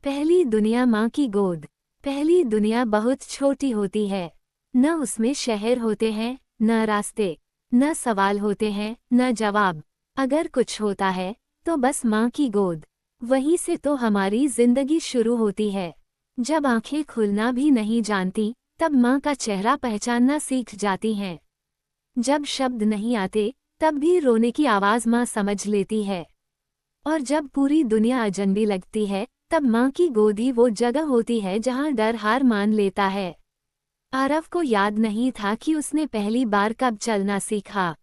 पहली दुनिया माँ की गोद। पहली दुनिया बहुत छोटी होती है। न उसमें शहर होते हैं, न रास्ते, न सवाल होते हैं, न जवाब। अगर कुछ होता है तो बस माँ की गोद। वहीं से तो हमारी जिंदगी शुरू होती है। जब आंखें खुलना भी नहीं जानती, तब माँ का चेहरा पहचानना सीख जाती हैं। जब शब्द नहीं आते, तब भी रोने की आवाज़ माँ समझ लेती है। और जब पूरी दुनिया अजनबी लगती है, तब माँ की गोद ही वो जगह होती है जहाँ डर हार मान लेता है। आरव को याद नहीं था कि उसने पहली बार कब चलना सीखा,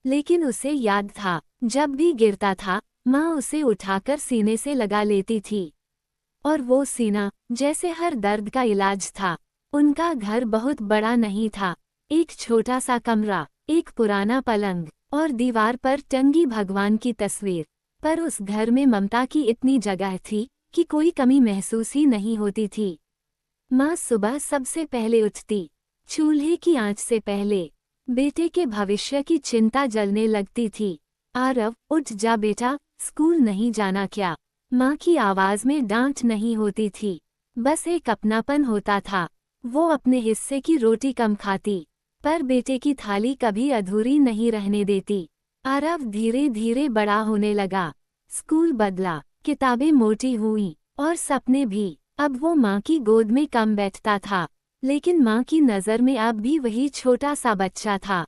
लेकिन उसे याद था, जब भी गिरता था, माँ उसे उठाकर सीने से लगा लेती थी। और वो सीना, जैसे हर दर्द का इलाज था। उनका घर बहुत बड़ा नहीं था। एक छोटा सा कमरा, एक पुराना पलंग और दीवार पर टंगी भगवान की तस्वीर। पर उस घर में ममता की इतनी जगह थी कि कोई कमी महसूस ही नहीं होती थी। माँ सुबह सबसे पहले उठती, चूल्हे की आंच से पहले। बेटे के भविष्य की चिंता जलने लगती थी। आरव, उठ जा बेटा, स्कूल नहीं जाना क्या? माँ की आवाज़ में डांट नहीं होती थी, बस एक अपनापन होता था। वो अपने हिस्से की रोटी कम खाती, पर बेटे की थाली कभी अधूरी नहीं रहने देती। आरव धीरे धीरे बड़ा होने लगा। स्कूल बदला, किताबें मोटी हुईं और सपने भी। अब वो माँ की गोद में कम बैठता था, लेकिन माँ की नज़र में अब भी वही छोटा सा बच्चा था,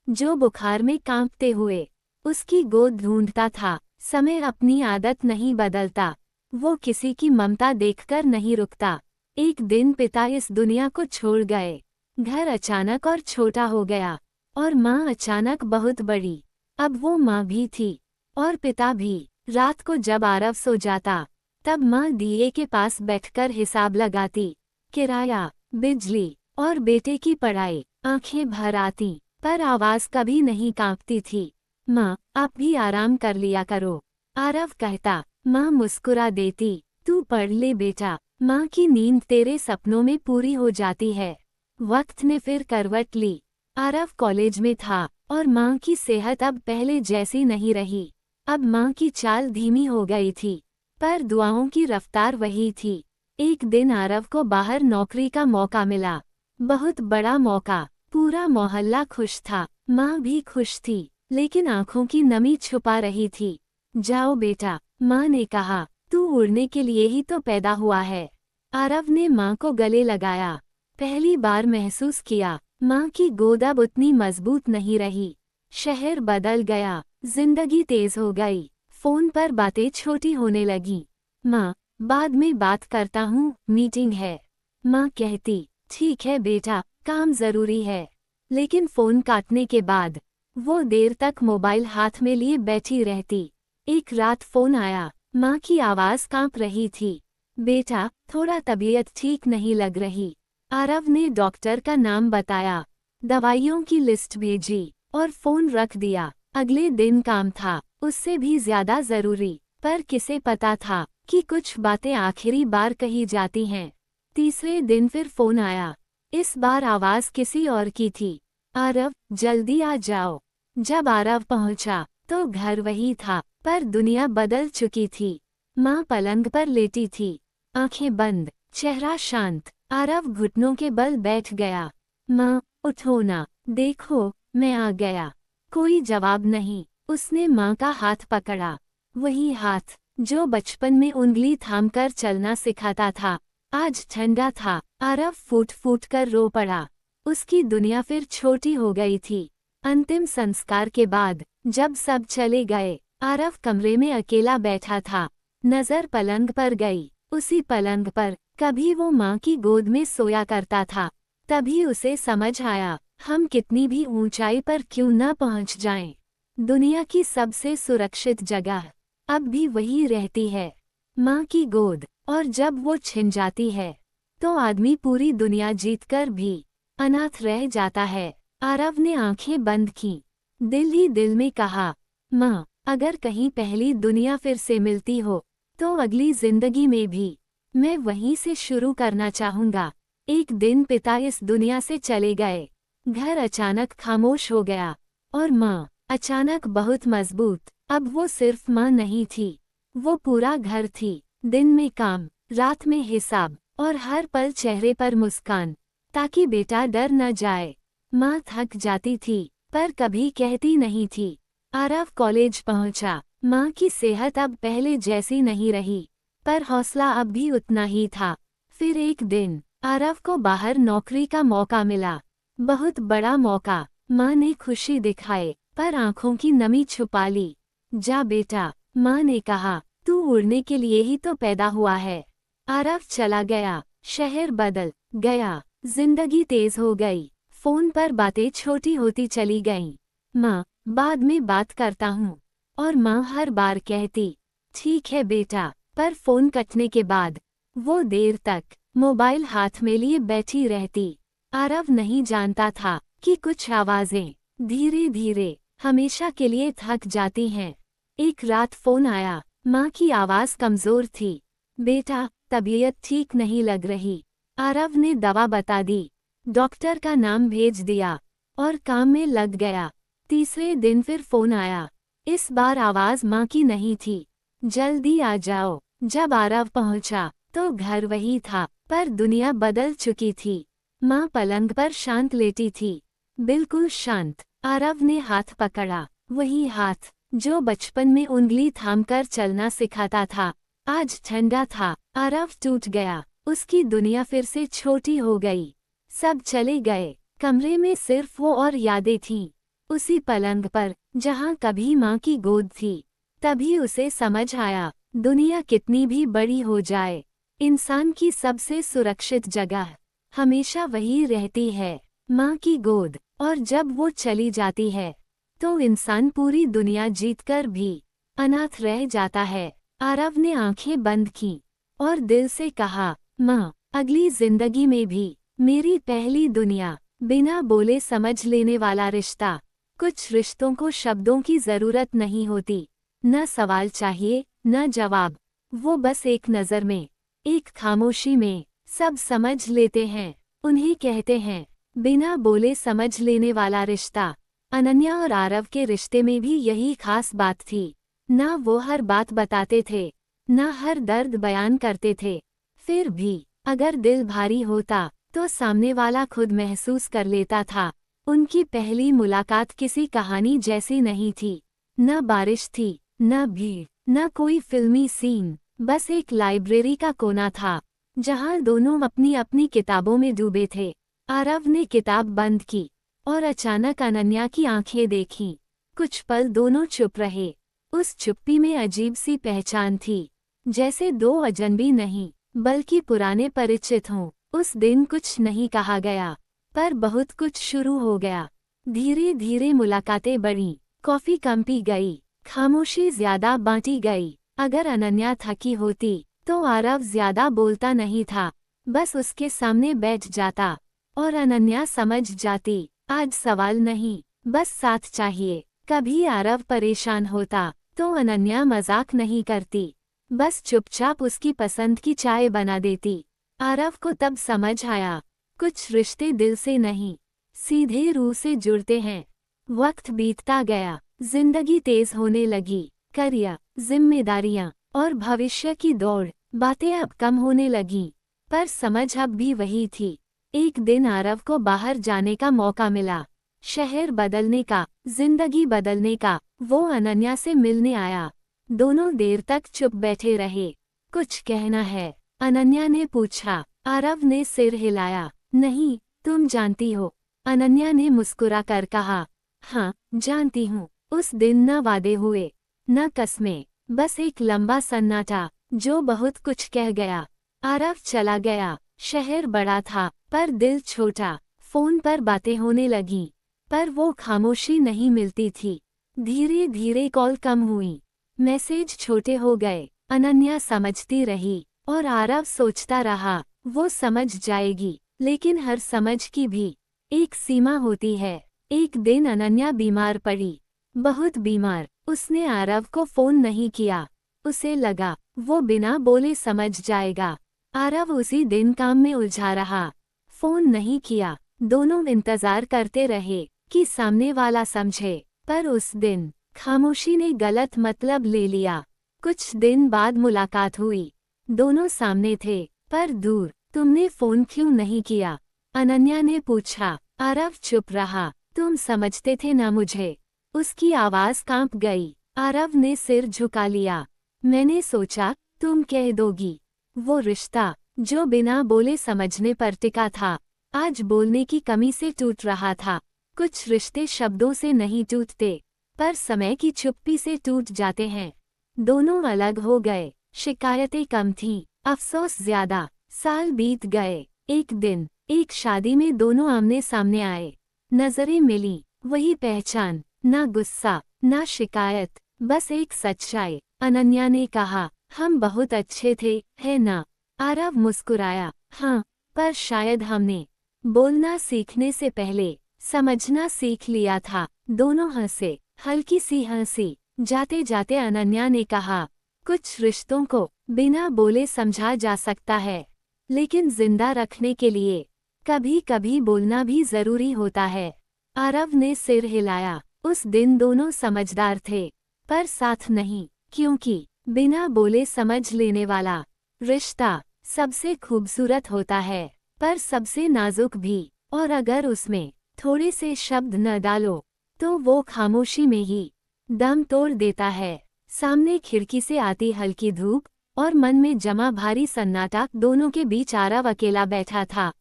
जो बुखार में कांपते हुए उसकी गोद ढूंढता था। समय अपनी आदत नहीं बदलता, वो किसी की ममता देखकर नहीं रुकता। एक दिन पिता इस दुनिया को छोड़ गए। घर अचानक और छोटा हो गया, और माँ अचानक बहुत बड़ी। अब वो माँ भी थी, और पिता भी। रात को जब आरव सो जाता, तब माँ दिए के पास बैठकर हिसाब लगाती। किराया, बिजली और बेटे की पढ़ाई। आंखें भर आती, पर आवाज़ कभी नहीं कांपती थी। माँ, आप भी आराम कर लिया करो, आरव कहता। माँ मुस्कुरा देती, तू पढ़ ले बेटा, माँ की नींद तेरे सपनों में पूरी हो जाती है। वक्त ने फिर करवट ली। आरव कॉलेज में था, और माँ की सेहत अब पहले जैसी नहीं रही। अब माँ की चाल धीमी हो गई थी, पर दुआओं की रफ्तार वही थी। एक दिन आरव को बाहर नौकरी का मौका मिला, बहुत बड़ा मौका। पूरा मोहल्ला खुश था, माँ भी खुश थी, लेकिन आंखों की नमी छुपा रही थी। जाओ बेटा, माँ ने कहा, तू उड़ने के लिए ही तो पैदा हुआ है। आरव ने माँ को गले लगाया। पहली बार महसूस किया, माँ की गोद अब उतनी मजबूत नहीं रही। शहर बदल गया, जिंदगी तेज हो गई। फोन पर बातें छोटी होने लगी। माँ, बाद में बात करता हूँ, मीटिंग है। माँ कहती, ठीक है बेटा, काम जरूरी है। लेकिन फोन काटने के बाद वो देर तक मोबाइल हाथ में लिए बैठी रहती। एक रात फोन आया, माँ की आवाज़ कांप रही थी। बेटा, थोड़ा तबीयत ठीक नहीं लग रही। आरव ने डॉक्टर का नाम बताया, दवाइयों की लिस्ट भेजी, और फोन रख दिया। अगले दिन काम था, उससे भी ज्यादा जरूरी। पर किसे पता था कि कुछ बातें आखिरी बार कही जाती हैं। तीसरे दिन फिर फोन आया। इस बार आवाज़ किसी और की थी, आरव, जल्दी आ जाओ। जब आरव पहुंचा, तो घर वही था, पर दुनिया बदल चुकी थी। माँ पलंग पर लेटी थी, आंखें बंद, चेहरा शांत। आरव घुटनों के बल बैठ गया। माँ, उठो ना, देखो, मैं आ गया। कोई जवाब नहीं। उसने माँ का हाथ पकड़ा, वही हाथ जो बचपन में उंगली थामकर चलना सिखाता था। आज ठंडा था। आरव फूट फूट कर रो पड़ा। उसकी दुनिया फिर छोटी हो गई थी। अंतिम संस्कार के बाद जब सब चले गए, आरव कमरे में अकेला बैठा था। नजर पलंग पर गई, उसी पलंग पर कभी वो माँ की गोद में सोया करता था। तभी उसे समझ आया, हम कितनी भी ऊंचाई पर क्यों न पहुंच जाएं, दुनिया की सबसे सुरक्षित जगह अब भी वही रहती है, माँ की गोद। और जब वो छिन जाती है, तो आदमी पूरी दुनिया जीतकर भी अनाथ रह जाता है। आरव ने आंखें बंद की, दिल ही दिल में कहा, माँ, अगर कहीं पहली दुनिया फिर से मिलती हो, तो अगली जिंदगी में भी मैं वहीं से शुरू करना चाहूँगा। एक दिन पिता इस दुनिया से चले गए। घर अचानक खामोश हो गया, और माँ अचानक बहुत मजबूत। अब वो सिर्फ माँ नहीं थी, वो पूरा घर थी। दिन में काम, रात में हिसाब और हर पल चेहरे पर मुस्कान, ताकि बेटा डर न जाए। माँ थक जाती थी पर कभी कहती नहीं थी। आरव कॉलेज पहुंचा। माँ की सेहत अब पहले जैसी नहीं रही, पर हौसला अब भी उतना ही था। फिर एक दिन आरव को बाहर नौकरी का मौका मिला, बहुत बड़ा मौका। माँ ने खुशी दिखाई पर आंखों की नमी छुपा ली। जा बेटा, माँ ने कहा, तू उड़ने के लिए ही तो पैदा हुआ है। आरव चला गया। शहर बदल गया, जिंदगी तेज हो गई। फोन पर बातें छोटी होती चली गईं। माँ, बाद में बात करता हूँ। और माँ हर बार कहती, ठीक है बेटा। पर फोन कटने के बाद वो देर तक मोबाइल हाथ में लिए बैठी रहती। आरव नहीं जानता था कि कुछ आवाजें धीरे धीरे हमेशा के लिए थक जाती हैं। एक रात फोन आया। माँ की आवाज कमजोर थी। बेटा, तबीयत ठीक नहीं लग रही। आरव ने दवा बता दी, डॉक्टर का नाम भेज दिया और काम में लग गया। तीसरे दिन फिर फोन आया। इस बार आवाज माँ की नहीं थी, जल्दी आ जाओ। जब आरव पहुंचा तो घर वही था, पर दुनिया बदल चुकी थी। माँ पलंग पर शांत लेटी थी, बिल्कुल शांत। आरव ने हाथ पकड़ा, वही हाथ जो बचपन में उंगली थामकर चलना सिखाता था, आज ठंडा था। आरव टूट गया। उसकी दुनिया फिर से छोटी हो गई। सब चले गए। कमरे में सिर्फ वो और यादें थीं। उसी पलंग पर जहाँ कभी माँ की गोद थी। तभी उसे समझ आया, दुनिया कितनी भी बड़ी हो जाए, इंसान की सबसे सुरक्षित जगह हमेशा वही रहती है, माँ की गोद। और जब वो चली जाती है तो इंसान पूरी दुनिया जीतकर भी अनाथ रह जाता है। आरव ने आंखें बंद की और दिल से कहा, माँ, अगली जिंदगी में भी मेरी पहली दुनिया। बिना बोले समझ लेने वाला रिश्ता। कुछ रिश्तों को शब्दों की जरूरत नहीं होती, न सवाल चाहिए न जवाब। वो बस एक नज़र में, एक खामोशी में सब समझ लेते हैं। उन्हें कहते हैं बिना बोले समझ लेने वाला रिश्ता। अनन्या और आरव के रिश्ते में भी यही खास बात थी। ना वो हर बात बताते थे, ना हर दर्द बयान करते थे। फिर भी अगर दिल भारी होता तो सामने वाला खुद महसूस कर लेता था। उनकी पहली मुलाकात किसी कहानी जैसी नहीं थी। न बारिश थी, न भीड़, न कोई फिल्मी सीन। बस एक लाइब्रेरी का कोना था जहां दोनों अपनी अपनी किताबों में डूबे थे। आरव ने किताब बंद की और अचानक अनन्या की आंखें देखीं। कुछ पल दोनों चुप रहे। उस चुप्पी में अजीब सी पहचान थी, जैसे दो अजनबी नहीं बल्कि पुराने परिचित हों। उस दिन कुछ नहीं कहा गया, पर बहुत कुछ शुरू हो गया। धीरे धीरे मुलाकातें बढ़ीं, कॉफी कम पी गई, खामोशी ज्यादा बांटी गई। अगर अनन्या थकी होती तो आरव ज्यादा बोलता नहीं था, बस उसके सामने बैठ जाता और अनन्या समझ जाती, आज सवाल नहीं, बस साथ चाहिए। कभी आरव परेशान होता तो अनन्या मजाक नहीं करती, बस चुपचाप उसकी पसंद की चाय बना देती। आरव को तब समझ आया, कुछ रिश्ते दिल से नहीं, सीधे रूह से जुड़ते हैं। वक्त बीतता गया, जिंदगी तेज होने लगी। करियर, जिम्मेदारियां और भविष्य की दौड़। बातें अब कम होने लगीं, पर समझ अब भी वही थी। एक दिन आरव को बाहर जाने का मौका मिला, शहर बदलने का, जिंदगी बदलने का। वो अनन्या से मिलने आया। दोनों देर तक चुप बैठे रहे। कुछ कहना है? अनन्या ने पूछा। आरव ने सिर हिलाया। नहीं, तुम जानती हो। अनन्या ने मुस्कुरा कर कहा, हाँ, जानती हूँ। उस दिन न वादे हुए, न कस्में, बस एक लंबा सन्नाटा जो बहुत कुछ कह गया। आरव चला गया। शहर बड़ा था पर दिल छोटा। फोन पर बातें होने लगीं, पर वो खामोशी नहीं मिलती थी। धीरे धीरे कॉल कम हुई, मैसेज छोटे हो गए। अनन्या समझती रही और आरव सोचता रहा, वो समझ जाएगी। लेकिन हर समझ की भी एक सीमा होती है। एक दिन अनन्या बीमार पड़ी, बहुत बीमार। उसने आरव को फोन नहीं किया। उसे लगा वो बिना बोले समझ जाएगा। आरव उसी दिन काम में उलझा रहा, फोन नहीं किया। दोनों इंतजार करते रहे कि सामने वाला समझे, पर उस दिन खामोशी ने गलत मतलब ले लिया। कुछ दिन बाद मुलाकात हुई। दोनों सामने थे, पर दूर। तुमने फोन क्यों नहीं किया? अनन्या ने पूछा। आरव चुप रहा। तुम समझते थे ना मुझे? उसकी आवाज कांप गई। आरव ने सिर झुका लिया। मैंने सोचा तुम कह दोगी। वो रिश्ता जो बिना बोले समझने पर टिका था, आज बोलने की कमी से टूट रहा था। कुछ रिश्ते शब्दों से नहीं टूटते, पर समय की चुप्पी से टूट जाते हैं। दोनों अलग हो गए। शिकायतें कम थीं, अफसोस ज्यादा। साल बीत गए। एक दिन एक शादी में दोनों आमने सामने आए। नजरें मिली, वही पहचान, ना गुस्सा ना शिकायत, बस एक सच्चाई। अनन्या ने कहा, हम बहुत अच्छे थे, है ना? आरव मुस्कुराया, हाँ, पर शायद हमने बोलना सीखने से पहले समझना सीख लिया था। दोनों हंसे, हल्की सी हंसी। जाते जाते अनन्या ने कहा, कुछ रिश्तों को बिना बोले समझा जा सकता है, लेकिन जिंदा रखने के लिए कभी कभी बोलना भी जरूरी होता है। आरव ने सिर हिलाया। उस दिन दोनों समझदार थे, पर साथ नहीं, क्योंकि बिना बोले समझ लेने वाला रिश्ता सबसे खूबसूरत होता है, पर सबसे नाजुक भी। और अगर उसमें थोड़े से शब्द न डालो, तो वो खामोशी में ही दम तोड़ देता है। सामने खिड़की से आती हल्की धूप और मन में जमा भारी सन्नाटा, दोनों के बीच आरव अकेला बैठा था।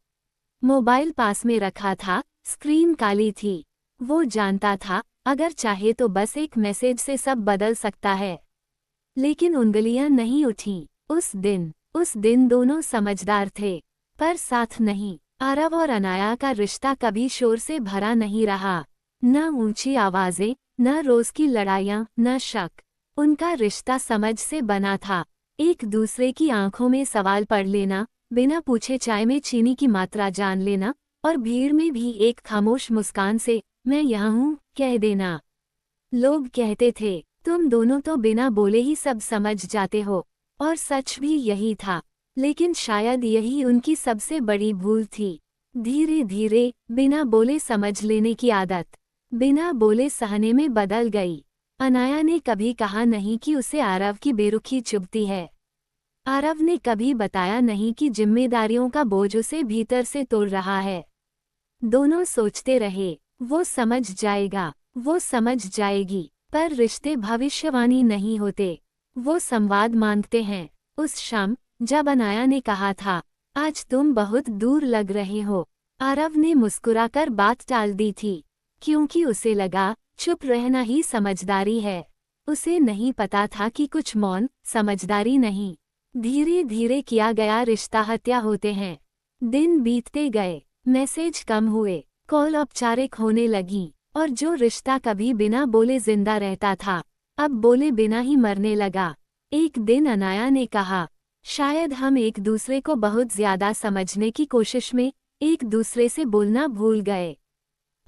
मोबाइल पास में रखा था, स्क्रीन काली थी। वो जानता था, अगर चाहे तो बस एक मैसेज से सब बदल सकता है, लेकिन उंगलियां नहीं उठीं। उस दिन दोनों समझदार थे, पर साथ नहीं। आरव और अनाया का रिश्ता कभी शोर से भरा नहीं रहा, न ऊंची आवाजें, न रोज की लड़ाइयां, न शक। उनका रिश्ता समझ से बना था। एक दूसरे की आंखों में सवाल पढ़ लेना, बिना पूछे चाय में चीनी की मात्रा जान लेना, और भीड़ में भी एक खामोश मुस्कान से मैं यहाँ हूँ कह देना। लोग कहते थे, तुम दोनों तो बिना बोले ही सब समझ जाते हो, और सच भी यही था। लेकिन शायद यही उनकी सबसे बड़ी भूल थी। धीरे धीरे बिना बोले समझ लेने की आदत बिना बोले सहने में बदल गई। अनाया ने कभी कहा नहीं कि उसे आरव की बेरुखी चुभती है। आरव ने कभी बताया नहीं कि जिम्मेदारियों का बोझ उसे भीतर से तोड़ रहा है। दोनों सोचते रहे, वो समझ जाएगा, वो समझ जाएगी, पर रिश्ते भविष्यवाणी नहीं होते, वो संवाद मांगते हैं। उस शाम जब अनाया ने कहा था, आज तुम बहुत दूर लग रहे हो, आरव ने मुस्कुराकर बात टाल दी थी, क्योंकि उसे लगा चुप रहना ही समझदारी है। उसे नहीं पता था कि कुछ मौन समझदारी नहीं, धीरे धीरे किया गया रिश्ता हत्या होते हैं। दिन बीतते गए, मैसेज कम हुए, कॉल औपचारिक होने लगी, और जो रिश्ता कभी बिना बोले जिंदा रहता था, अब बोले बिना ही मरने लगा। एक दिन अनाया ने कहा, शायद हम एक दूसरे को बहुत ज्यादा समझने की कोशिश में एक दूसरे से बोलना भूल गए।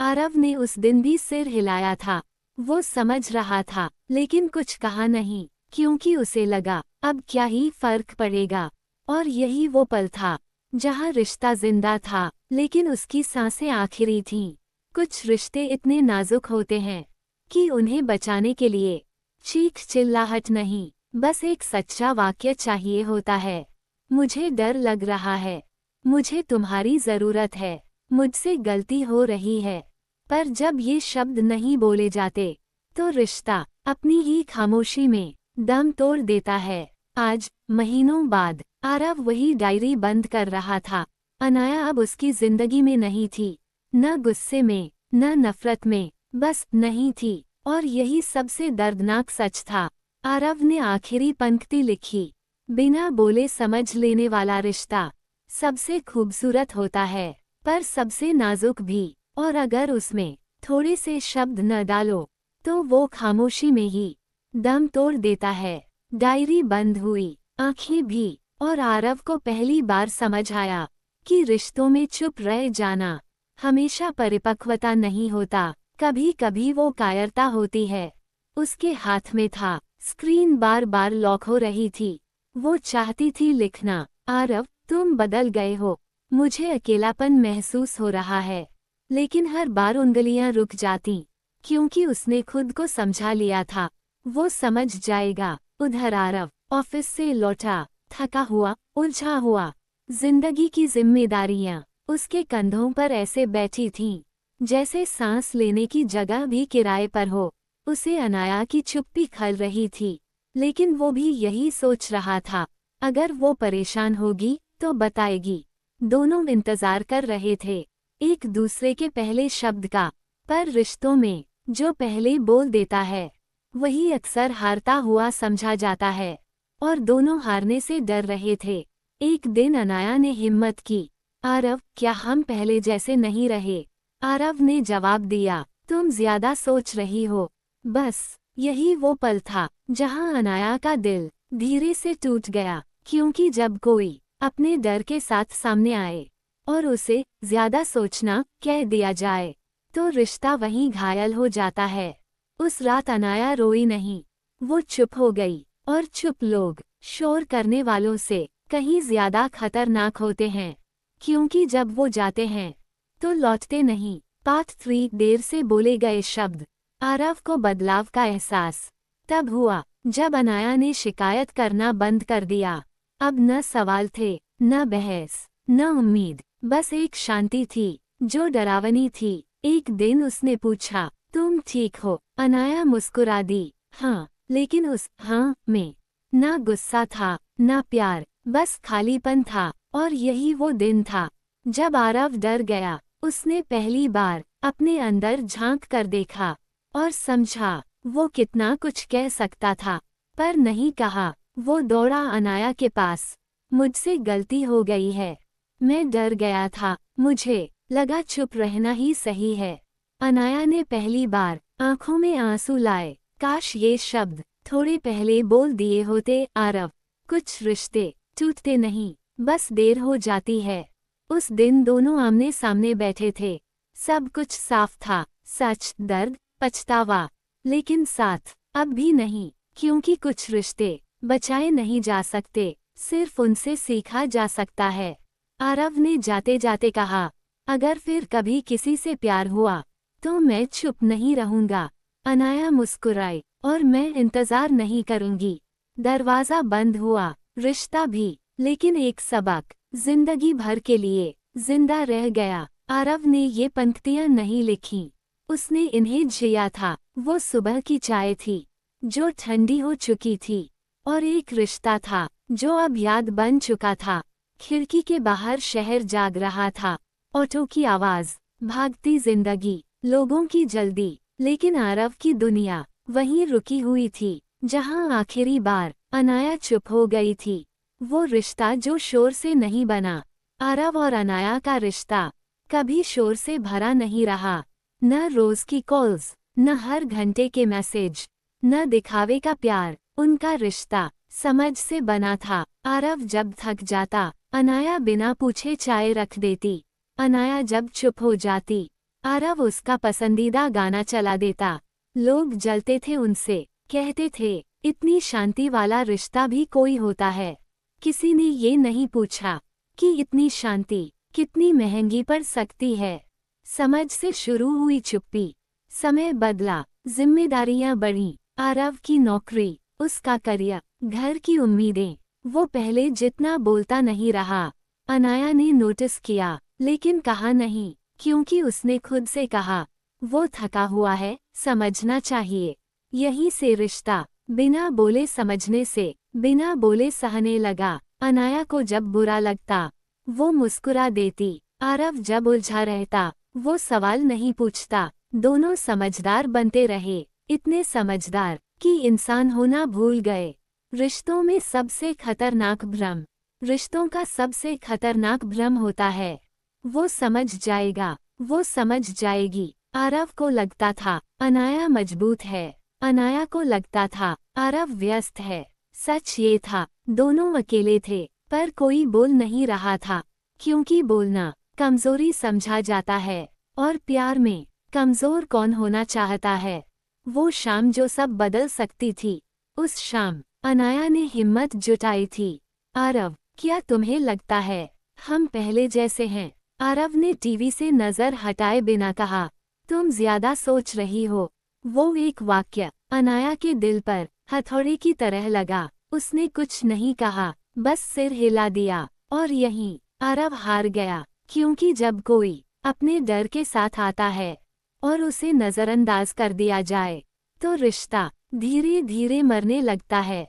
आरव ने उस दिन भी सिर हिलाया था। वो समझ रहा था, लेकिन कुछ कहा नहीं, क्योंकि उसे लगा अब क्या ही फर्क पड़ेगा। और यही वो पल था जहां रिश्ता जिंदा था, लेकिन उसकी सांसें आखिरी थीं। कुछ रिश्ते इतने नाजुक होते हैं कि उन्हें बचाने के लिए चीख चिल्लाहट नहीं, बस एक सच्चा वाक्य चाहिए होता है। मुझे डर लग रहा है, मुझे तुम्हारी जरूरत है, मुझसे गलती हो रही है। पर जब ये शब्द नहीं बोले जाते, तो रिश्ता अपनी ही खामोशी में दम तोड़ देता है। आज महीनों बाद आरव वही डायरी बंद कर रहा था। अनाया अब उसकी जिंदगी में नहीं थी, न गुस्से में न नफरत में, बस नहीं थी। और यही सबसे दर्दनाक सच था। आरव ने आखिरी पंक्ति लिखी, बिना बोले समझ लेने वाला रिश्ता सबसे खूबसूरत होता है, पर सबसे नाजुक भी। और अगर उसमें थोड़े से शब्द न डालो, तो वो खामोशी में ही दम तोड़ देता है। डायरी बंद हुई, आंखें भी, और आरव को पहली बार समझ आया कि रिश्तों में चुप रह जाना हमेशा परिपक्वता नहीं होता, कभी कभी वो कायरता होती है। उसके हाथ में था, स्क्रीन बार बार लॉक हो रही थी। वो चाहती थी लिखना, आरव तुम बदल गए हो, मुझे अकेलापन महसूस हो रहा है। लेकिन हर बार उंगलियां रुक जातीं, क्योंकि उसने खुद को समझा लिया था, वो समझ जाएगा। उधर आरव ऑफिस से लौटा, थका हुआ, उलझा हुआ। जिंदगी की जिम्मेदारियां उसके कंधों पर ऐसे बैठी थीं, जैसे सांस लेने की जगह भी किराए पर हो। उसे अनाया की चुप्पी खल रही थी, लेकिन वो भी यही सोच रहा था, अगर वो परेशान होगी तो बताएगी। दोनों इंतजार कर रहे थे एक दूसरे के पहले शब्द का, पर रिश्तों में जो पहले बोल देता है वही अक्सर हारता हुआ समझा जाता है, और दोनों हारने से डर रहे थे। एक दिन अनाया ने हिम्मत की, आरव, क्या हम पहले जैसे नहीं रहे? आरव ने जवाब दिया, तुम ज्यादा सोच रही हो। बस यही वो पल था जहां अनाया का दिल धीरे से टूट गया, क्योंकि जब कोई अपने डर के साथ सामने आए और उसे ज्यादा सोचना कह दिया जाए, तो रिश्ता वहीं घायल हो जाता है। उस रात अनाया रोई नहीं, वो चुप हो गई, और चुप लोग शोर करने वालों से कहीं ज्यादा खतरनाक होते हैं, क्योंकि जब वो जाते हैं तो लौटते नहीं। पार्ट 3 देर से बोले गए शब्द। आरव को बदलाव का एहसास तब हुआ जब अनाया ने शिकायत करना बंद कर दिया। अब न सवाल थे, न बहस, न उम्मीद, बस एक शांति थी जो डरावनी थी। एक दिन उसने पूछा, तुम ठीक हो? अनाया मुस्कुरा दी, हाँ, लेकिन उस हाँ में ना गुस्सा था, ना प्यार, बस खालीपन था। और यही वो दिन था जब आरव डर गया। उसने पहली बार अपने अंदर झांक कर देखा और समझा वो कितना कुछ कह सकता था, पर नहीं कहा। वो दौड़ा अनाया के पास, मुझसे गलती हो गई है, मैं डर गया था, मुझे लगा चुप रहना ही सही है। अनाया ने पहली बार आंखों में आंसू लाए। काश ये शब्द थोड़े पहले बोल दिए होते। आरव, कुछ रिश्ते टूटते नहीं, बस देर हो जाती है। उस दिन दोनों आमने सामने बैठे थे, सब कुछ साफ था, सच, दर्द, पछतावा, लेकिन साथ अब भी नहीं, क्योंकि कुछ रिश्ते बचाए नहीं जा सकते, सिर्फ उनसे सीखा जा सकता है। आरव ने जाते जाते कहा, अगर फिर कभी किसी से प्यार हुआ तो मैं चुप नहीं रहूंगा। अनाया मुस्कुराई, और मैं इंतजार नहीं करूंगी। दरवाजा बंद हुआ, रिश्ता भी, लेकिन एक सबक जिंदगी भर के लिए जिंदा रह गया। आरव ने ये पंक्तियां नहीं लिखी, उसने इन्हें जिया था। वो सुबह की चाय थी जो ठंडी हो चुकी थी, और एक रिश्ता था जो अब याद बन चुका था। खिड़की के बाहर शहर जाग रहा था, ऑटो की आवाज, भागती जिंदगी, लोगों की जल्दी, लेकिन आरव की दुनिया वहीं रुकी हुई थी जहां आखिरी बार अनाया चुप हो गई थी। वो रिश्ता जो शोर से नहीं बना। आरव और अनाया का रिश्ता कभी शोर से भरा नहीं रहा। न रोज की कॉल्स, न हर घंटे के मैसेज, न दिखावे का प्यार। उनका रिश्ता समझ से बना था। आरव जब थक जाता, अनाया बिना पूछे चाय रख देती। अनाया जब चुप हो जाती, आरव उसका पसंदीदा गाना चला देता। लोग जलते थे उनसे, कहते थे, इतनी शांति वाला रिश्ता भी कोई होता है। किसी ने ये नहीं पूछा कि इतनी शांति कितनी महंगी पड़ सकती है। समझ से शुरू हुई चुप्पी। समय बदला, जिम्मेदारियां बढ़ीं। आरव की नौकरी, उसका करियर, घर की उम्मीदें। वो पहले जितना बोलता नहीं रहा। अनाया ने नोटिस किया, लेकिन कहा नहीं, क्योंकि उसने खुद से कहा, वो थका हुआ है, समझना चाहिए। यहीं से रिश्ता बिना बोले समझने से, बिना बोले सहने लगा। अनाया को जब बुरा लगता वो मुस्कुरा देती। आरव जब उलझा रहता वो सवाल नहीं पूछता। दोनों समझदार बनते रहे, इतने समझदार कि इंसान होना भूल गए। रिश्तों में सबसे खतरनाक भ्रम, रिश्तों का सबसे खतरनाक भ्रम होता है, वो समझ जाएगा, वो समझ जाएगी। आरव को लगता था अनाया मजबूत है, अनाया को लगता था आरव व्यस्त है। सच ये था, दोनों अकेले थे, पर कोई बोल नहीं रहा था, क्योंकि बोलना कमजोरी समझा जाता है, और प्यार में कमजोर कौन होना चाहता है। वो शाम जो सब बदल सकती थी, उस शाम अनाया ने हिम्मत जुटाई थी। आरव, क्या तुम्हें लगता है हम पहले जैसे हैं? आरव ने टीवी से नजर हटाए बिना कहा, तुम ज्यादा सोच रही हो। वो एक वाक्य अनाया के दिल पर हथौड़े की तरह लगा। उसने कुछ नहीं कहा, बस सिर हिला दिया और यहीं आरव हार गया, क्योंकि जब कोई अपने डर के साथ आता है और उसे नज़रअंदाज कर दिया जाए तो रिश्ता धीरे धीरे मरने लगता है।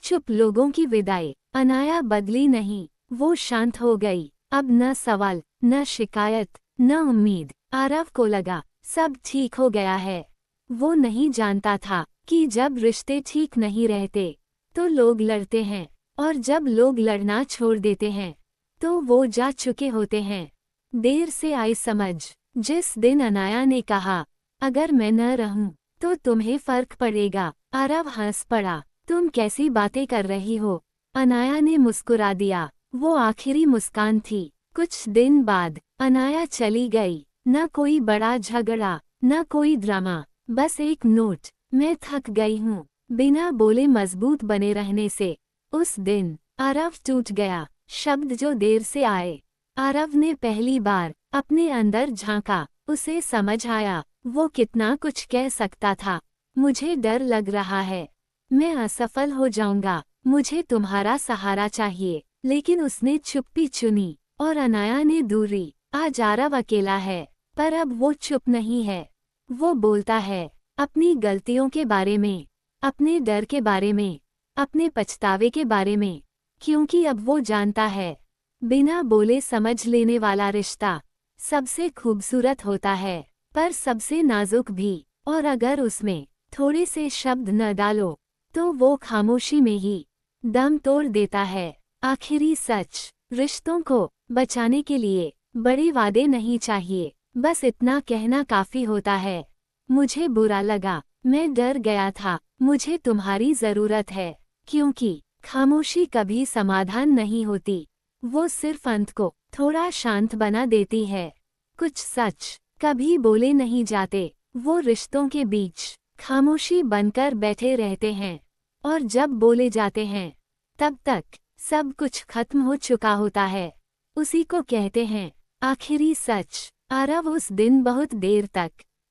चुप लोगों की विदाई। अनाया बदली नहीं, वो शांत हो गई। अब न सवाल, न शिकायत, न उम्मीद। आरव को लगा सब ठीक हो गया है। वो नहीं जानता था कि जब रिश्ते ठीक नहीं रहते तो लोग लड़ते हैं, और जब लोग लड़ना छोड़ देते हैं तो वो जा चुके होते हैं। देर से आई समझ। जिस दिन अनाया ने कहा, अगर मैं न रहूं तो तुम्हें फर्क पड़ेगा, आरव हंस पड़ा। तुम कैसी बातें कर रही हो? अनाया ने मुस्कुरा दिया। वो आखिरी मुस्कान थी। कुछ दिन बाद अनाया चली गई। न कोई बड़ा झगड़ा, न कोई ड्रामा, बस एक नोट, मैं थक गई हूँ। बिना बोले मजबूत बने रहने से उस दिन आरव टूट गया। शब्द जो देर से आए। आरव ने पहली बार अपने अंदर झांका। उसे समझ आया वो कितना कुछ कह सकता था। मुझे डर लग रहा है, मैं असफल हो जाऊंगा, मुझे तुम्हारा सहारा चाहिए। लेकिन उसने चुप्पी चुनी और अनाया ने दूरी। आज आरव अकेला है, पर अब वो चुप नहीं है। वो बोलता है अपनी गलतियों के बारे में, अपने डर के बारे में, अपने पछतावे के बारे में, क्योंकि अब वो जानता है बिना बोले समझ लेने वाला रिश्ता सबसे खूबसूरत होता है, पर सबसे नाजुक भी। और अगर उसमें थोड़े से शब्द न डालो तो वो खामोशी में ही दम तोड़ देता है। आखिरी सच। रिश्तों को बचाने के लिए बड़े वादे नहीं चाहिए, बस इतना कहना काफी होता है, मुझे बुरा लगा, मैं डर गया था, मुझे तुम्हारी जरूरत है। क्योंकि खामोशी कभी समाधान नहीं होती, वो सिर्फ अंत को थोड़ा शांत बना देती है। कुछ सच कभी बोले नहीं जाते, वो रिश्तों के बीच खामोशी बनकर बैठे रहते हैं, और जब बोले जाते हैं तब तक सब कुछ खत्म हो चुका होता है। उसी को कहते हैं आखिरी सच। आरव उस दिन बहुत देर तक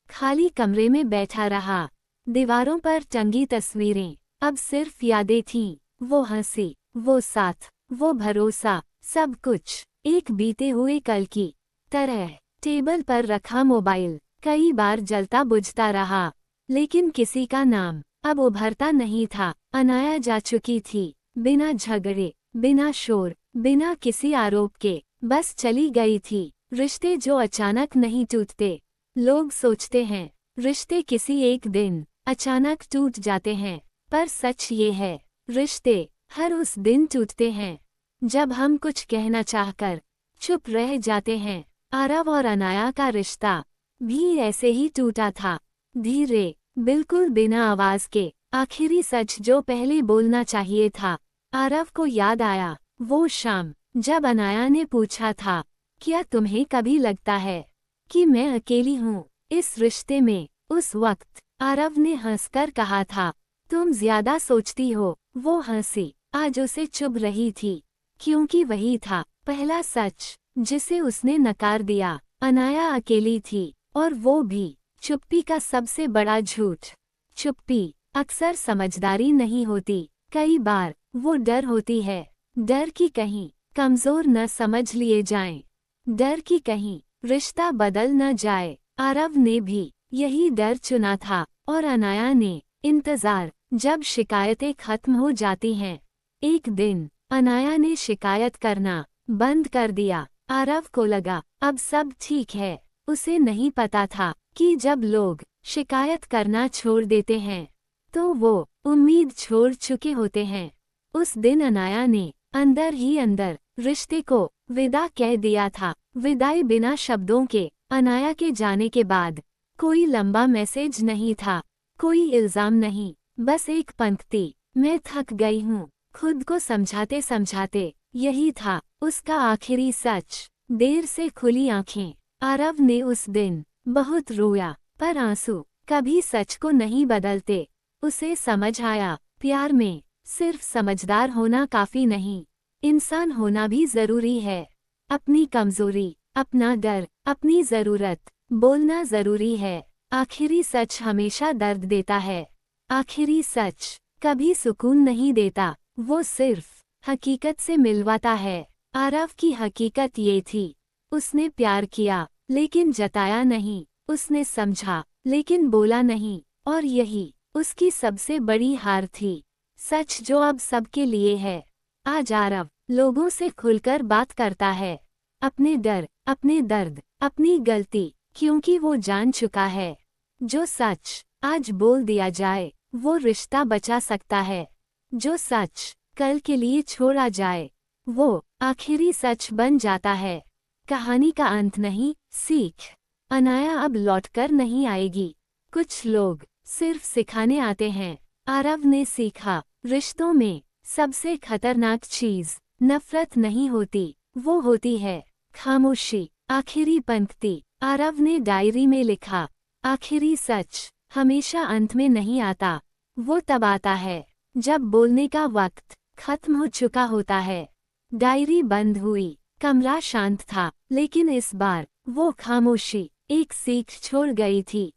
खाली कमरे में बैठा रहा। दीवारों पर टंगी तस्वीरें अब सिर्फ यादें थीं। वो हंसी, वो साथ, वो भरोसा, सब कुछ एक बीते हुए कल की तरह। टेबल पर रखा मोबाइल कई बार जलता बुझता रहा, लेकिन किसी का नाम अब उभरता नहीं था। अनाया जा चुकी थी, बिना झगड़े, बिना शोर, बिना किसी आरोप के, बस चली गई थी। रिश्ते जो अचानक नहीं टूटते। लोग सोचते हैं रिश्ते किसी एक दिन अचानक टूट जाते हैं, पर सच ये है रिश्ते हर उस दिन टूटते हैं जब हम कुछ कहना चाहकर चुप रह जाते हैं। आरव और अनाया का रिश्ता भी ऐसे ही टूटा था, धीरे, बिल्कुल बिना आवाज के। आखिरी सच जो पहले बोलना चाहिए था। आरव को याद आया वो शाम जब अनाया ने पूछा था, क्या तुम्हें कभी लगता है कि मैं अकेली हूँ इस रिश्ते में? उस वक्त आरव ने हंसकर कहा था, तुम ज्यादा सोचती हो। वो हंसी आज उसे चुभ रही थी, क्योंकि वही था पहला सच जिसे उसने नकार दिया। अनाया अकेली थी, और वो भी चुप्पी का सबसे बड़ा झूठ। चुप्पी अक्सर समझदारी नहीं होती, कई बार वो डर होती है। डर कि कहीं कमजोर न समझ लिए जाएं, डर कि कहीं रिश्ता बदल न जाए। आरव ने भी यही डर चुना था, और अनाया ने इंतजार। जब शिकायतें खत्म हो जाती हैं। एक दिन अनाया ने शिकायत करना बंद कर दिया। आरव को लगा अब सब ठीक है। उसे नहीं पता था कि जब लोग शिकायत करना छोड़ देते हैं तो वो उम्मीद छोड़ चुके होते हैं। उस दिन अनाया ने अंदर ही अंदर रिश्ते को विदा कह दिया था, विदाई बिना शब्दों के। अनाया के जाने के बाद कोई लंबा मैसेज नहीं था, कोई इल्जाम नहीं, बस एक पंक्ति, मैं थक गई हूँ। खुद को समझाते समझाते यही था उसका आखिरी सच। देर से खुली आंखें। आरव ने उस दिन बहुत रोया, पर आंसू कभी सच को नहीं बदलते। उसे समझ आया प्यार में सिर्फ समझदार होना काफी नहीं, इंसान होना भी जरूरी है। अपनी कमजोरी, अपना डर, अपनी जरूरत बोलना जरूरी है। आखिरी सच हमेशा दर्द देता है। आखिरी सच कभी सुकून नहीं देता, वो सिर्फ हकीकत से मिलवाता है। आरव की हकीकत ये थी, उसने प्यार किया लेकिन जताया नहीं, उसने समझा लेकिन बोला नहीं, और यही उसकी सबसे बड़ी हार थी। सच जो अब सबके लिए है। आज आरव लोगों से खुलकर बात करता है, अपने डर, अपने दर्द, अपनी गलती, क्योंकि वो जान चुका है जो सच आज बोल दिया जाए वो रिश्ता बचा सकता है। जो सच कल के लिए छोड़ा जाए वो आखिरी सच बन जाता है। कहानी का अंत नहीं, सीख। अनाया अब लौटकर नहीं आएगी। कुछ लोग सिर्फ सिखाने आते हैं। आरव ने सीखा, रिश्तों में सबसे खतरनाक चीज नफरत नहीं होती, वो होती है खामोशी। आखिरी पंक्ति आरव ने डायरी में लिखा, आखिरी सच हमेशा अंत में नहीं आता, वो तब आता है जब बोलने का वक्त खत्म हो चुका होता है। डायरी बंद हुई, कमरा शांत था, लेकिन इस बार वो खामोशी एक सीख छोड़ गई थी।